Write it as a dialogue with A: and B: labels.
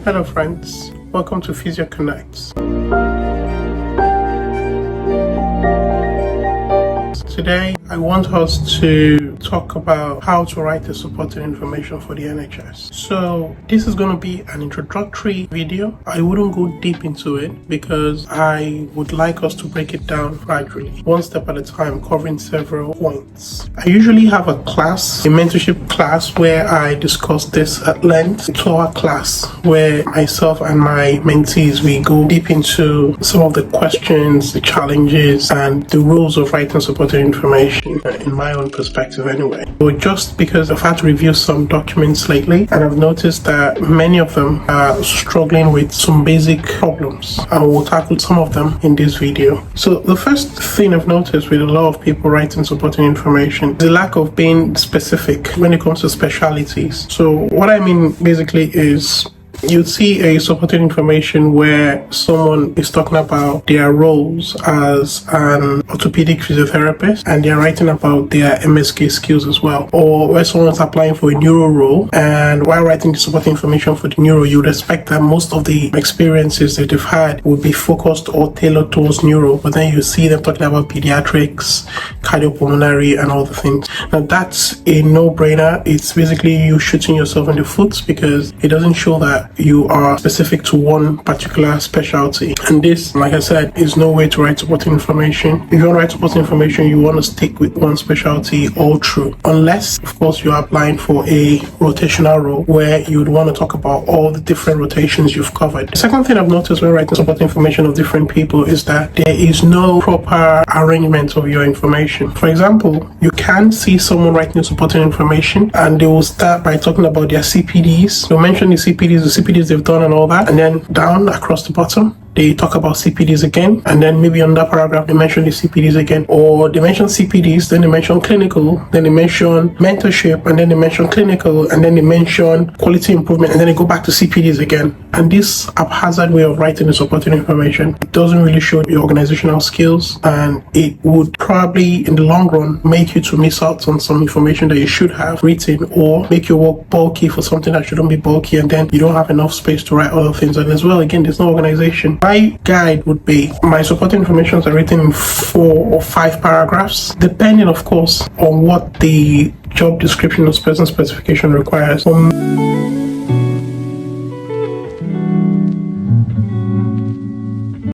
A: Hello friends, welcome to PhysioConnect. Today I want us to talk about how to write the supporting information for the NHS. So this is going to be an introductory video. I wouldn't go deep into it because I would like us to break it down gradually, one step at a time, covering several points. I usually have a mentorship class, where I discuss this at length. A 2-hour class where myself and my mentees, we go deep into some of the questions, the challenges, and the rules of writing supporting information in my own perspective anyway. But just because I've had to review some documents lately, and I've noticed that many of them are struggling with some basic problems, and we'll tackle some of them in this video. So the first thing I've noticed with a lot of people writing supporting information is the lack of being specific when it comes to specialities. So what I mean basically is, you'd see a supporting information where someone is talking about their roles as an orthopedic physiotherapist and they're writing about their MSK skills as well. Or where someone's applying for a neuro role, and while writing the supporting information for the neuro, you would expect that most of the experiences that they've had would be focused or tailored towards neuro, but then you see them talking about pediatrics, cardiopulmonary, and all the things. Now that's a no-brainer. It's basically you shooting yourself in the foot, because it doesn't show that you are specific to one particular specialty. And this, like I said, is no way to write supporting information. If you want to write supporting information, you want to stick with one specialty all through, unless of course you're applying for a rotational role where you would want to talk about all the different rotations you've covered. The second thing I've noticed when writing supporting information of different people is that there is no proper arrangement of your information. For example, you can see someone writing supporting information and they will start by talking about their CPDs. They'll mention the CPDs they've done and all that, and then down across the bottom they talk about CPDs again, and then maybe on that paragraph they mention the CPDs again, or they mention CPDs, then they mention clinical, then they mention mentorship, and then they mention clinical, and then they mention quality improvement, and then they go back to CPDs again. And this haphazard way of writing the supporting information, it doesn't really show your organizational skills, and it would probably in the long run make you to miss out on some information that you should have written, or make your work bulky for something that shouldn't be bulky, and then you don't have enough space to write other things. And as well, again, there's no organization. My guide would be, my supporting information are written in 4 or 5 paragraphs, depending of course on what the job description or person specification requires.